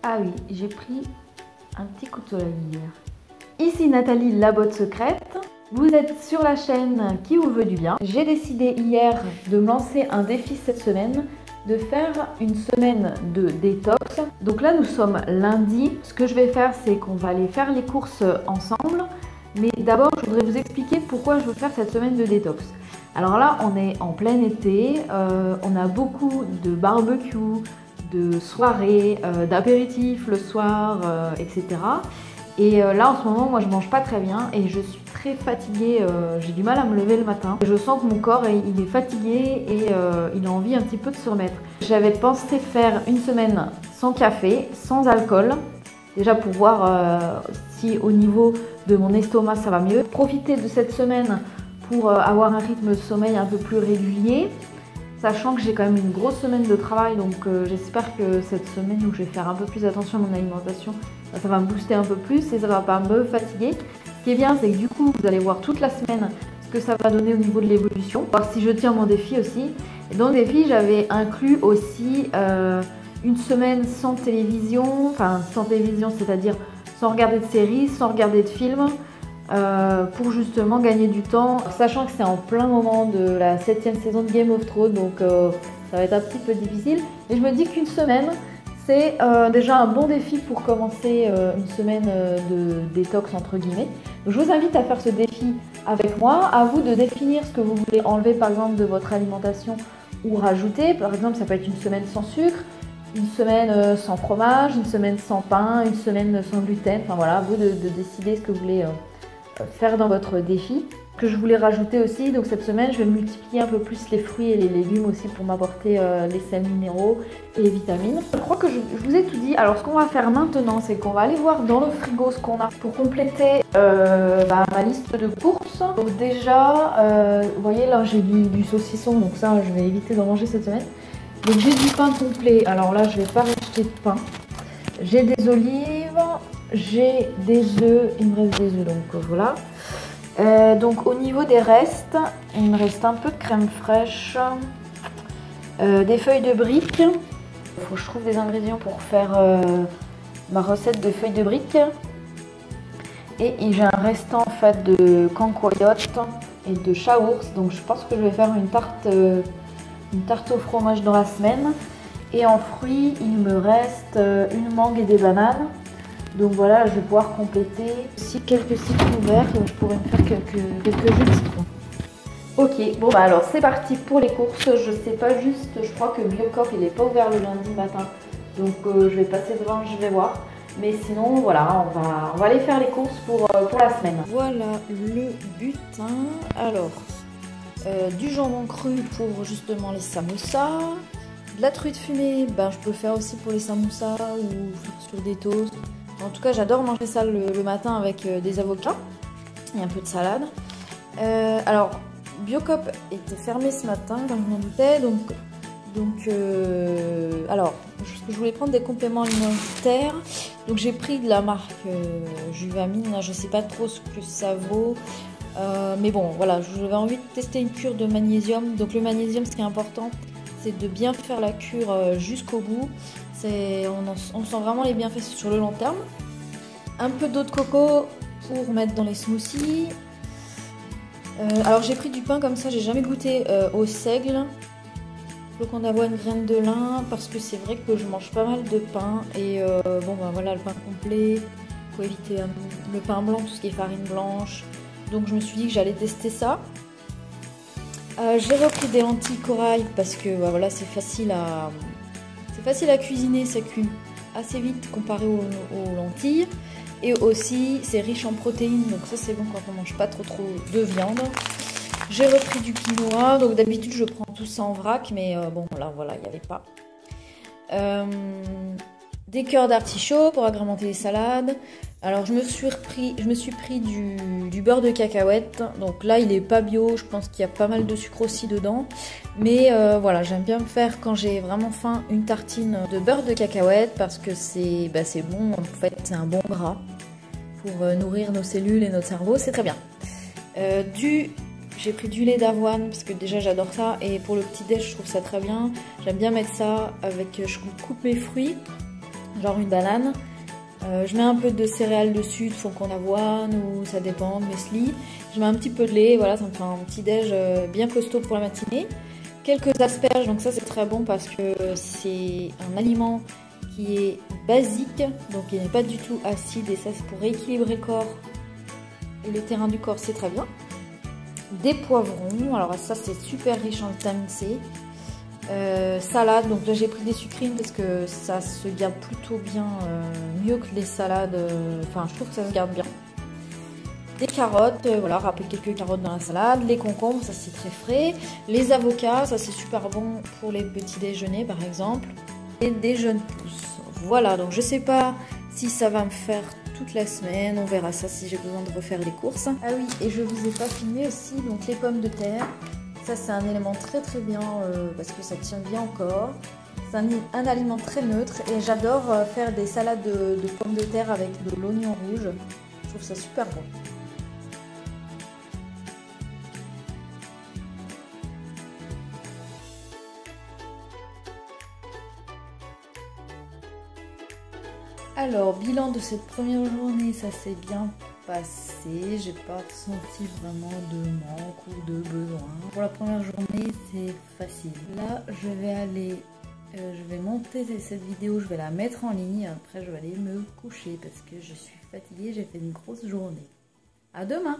Ah oui, j'ai pris un petit couteau à lumière. Ici Nathalie, la botte secrète. Vous êtes sur la chaîne qui vous veut du bien. J'ai décidé hier de me lancer un défi cette semaine, de faire une semaine de détox. Donc là nous sommes lundi. Ce que je vais faire, c'est qu'on va aller faire les courses ensemble. Mais d'abord, je voudrais vous expliquer pourquoi je veux faire cette semaine de détox. Alors là, on est en plein été, on a beaucoup de barbecue, de soirées, d'apéritifs le soir, etc. Et là, en ce moment, moi, je mange pas très bien et je suis très fatiguée. J'ai du mal à me lever le matin. Je sens que mon corps, il est fatigué et il a envie un petit peu de se remettre. J'avais pensé faire une semaine sans café, sans alcool. Déjà pour voir si au niveau de mon estomac ça va mieux. Profiter de cette semaine pour avoir un rythme de sommeil un peu plus régulier. Sachant que j'ai quand même une grosse semaine de travail, donc j'espère que cette semaine où je vais faire un peu plus attention à mon alimentation, ça va me booster un peu plus et ça va pas me fatiguer. Ce qui est bien, c'est que du coup, vous allez voir toute la semaine ce que ça va donner au niveau de l'évolution, voir si je tiens mon défi aussi. Et dans le défi, j'avais inclus aussi une semaine sans télévision, enfin sans télévision, c'est-à-dire sans regarder de séries, sans regarder de films, pour justement gagner du temps, sachant que c'est en plein moment de la 7e saison de Game of Thrones, donc ça va être un petit peu difficile. Et je me dis qu'une semaine, c'est déjà un bon défi pour commencer une semaine de détox entre guillemets. Donc je vous invite à faire ce défi avec moi, à vous de définir ce que vous voulez enlever par exemple de votre alimentation ou rajouter. Par exemple, ça peut être une semaine sans sucre, une semaine sans fromage, une semaine sans pain, une semaine sans gluten. Enfin voilà, à vous de décider ce que vous voulez faire dans votre défi. Que je voulais rajouter aussi, donc cette semaine je vais multiplier un peu plus les fruits et les légumes aussi pour m'apporter les sels minéraux et les vitamines. Je crois que je vous ai tout dit. Alors ce qu'on va faire maintenant, c'est qu'on va aller voir dans le frigo ce qu'on a pour compléter ma liste de courses. Donc déjà, vous voyez là j'ai du saucisson, donc ça je vais éviter d'en manger cette semaine. Donc j'ai du pain complet, alors là je vais pas racheter de pain. J'ai des olives, j'ai des œufs, il me reste des œufs donc voilà. Donc au niveau des restes, il me reste un peu de crème fraîche, des feuilles de briques. Il faut que je trouve des ingrédients pour faire ma recette de feuilles de briques. Et j'ai un restant en fait de cancoyote et de chaours. Donc je pense que je vais faire une tarte au fromage dans la semaine. Et en fruits, il me reste une mangue et des bananes. Donc voilà, je vais pouvoir compléter aussi quelques citrons verts. Je pourrais me faire quelques jus de citron. Ok, bon bah alors c'est parti pour les courses. Je sais pas juste, je crois que Biocop il n'est pas ouvert le lundi matin. Donc je vais passer devant, je vais voir. Mais sinon voilà, on va aller faire les courses pour la semaine. Voilà le butin. Alors, du jambon cru pour justement les samoussas. De la truite fumée, je peux le faire aussi pour les samoussas ou sur des toasts. En tout cas, j'adore manger ça le matin avec des avocats et un peu de salade. Alors, Biocop était fermé ce matin, comme je m'en doutais. Alors, je voulais prendre des compléments alimentaires. Donc, j'ai pris de la marque Juvamine. Je ne sais pas trop ce que ça vaut. Mais bon, voilà, j'avais envie de tester une cure de magnésium. Donc, le magnésium, ce qui est important, c'est de bien faire la cure jusqu'au bout. On sent vraiment les bienfaits sur le long terme. Un peu d'eau de coco pour mettre dans les smoothies. Alors j'ai pris du pain comme ça, j'ai jamais goûté au seigle. Flocons d'avoine, graines de lin, parce que c'est vrai que je mange pas mal de pain. Et voilà, le pain complet. Il faut éviter le pain blanc, tout ce qui est farine blanche. Donc je me suis dit que j'allais tester ça. J'ai repris des lentilles corail parce que voilà, c'est facile à cuisiner, ça cuit assez vite comparé aux lentilles. Et aussi, c'est riche en protéines, donc ça c'est bon quand on mange pas trop de viande. J'ai repris du quinoa, donc d'habitude je prends tout ça en vrac, mais bon là voilà, il n'y avait pas. Des cœurs d'artichaut pour agrémenter les salades. Alors je me suis pris du beurre de cacahuète. Donc là il est pas bio, je pense qu'il y a pas mal de sucre aussi dedans. Mais voilà, j'aime bien me faire quand j'ai vraiment faim une tartine de beurre de cacahuète parce que c'est bon, en fait c'est un bon gras pour nourrir nos cellules et notre cerveau, c'est très bien. J'ai pris du lait d'avoine parce que déjà j'adore ça et pour le petit déj je trouve ça très bien. J'aime bien mettre ça avec, je coupe mes fruits. genre une banane. Je mets un peu de céréales dessus, de flocons d'avoine ou ça dépend, de muesli. Je mets un petit peu de lait, voilà, ça me fait un petit déj bien costaud pour la matinée. Quelques asperges, donc ça c'est très bon parce que c'est un aliment qui est basique, donc il n'est pas du tout acide et ça c'est pour rééquilibrer le corps et le terrain du corps, c'est très bien. Des poivrons, alors ça c'est super riche en vitamine C. Salade, donc là j'ai pris des sucrines parce que ça se garde plutôt bien, mieux que les salades, enfin je trouve que ça se garde bien. Des carottes, voilà, râper quelques carottes dans la salade, les concombres, ça c'est très frais, les avocats, ça c'est super bon pour les petits déjeuners par exemple, et des jeunes pousses. Voilà, donc je sais pas si ça va me faire toute la semaine, on verra ça si j'ai besoin de refaire les courses. Ah oui, et je vous ai pas filmé aussi donc les pommes de terre. Ça c'est un élément très bien parce que ça tient bien encore. C'est un aliment très neutre et j'adore faire des salades de pommes de terre avec de l'oignon rouge. Je trouve ça super bon. Alors, bilan de cette première journée, ça s'est bien passé. J'ai pas ressenti vraiment de manque ou de besoin. Pour la première journée, c'est facile. Là, je vais aller, je vais monter cette vidéo, je vais la mettre en ligne. Après, je vais aller me coucher parce que je suis fatiguée, j'ai fait une grosse journée. À demain!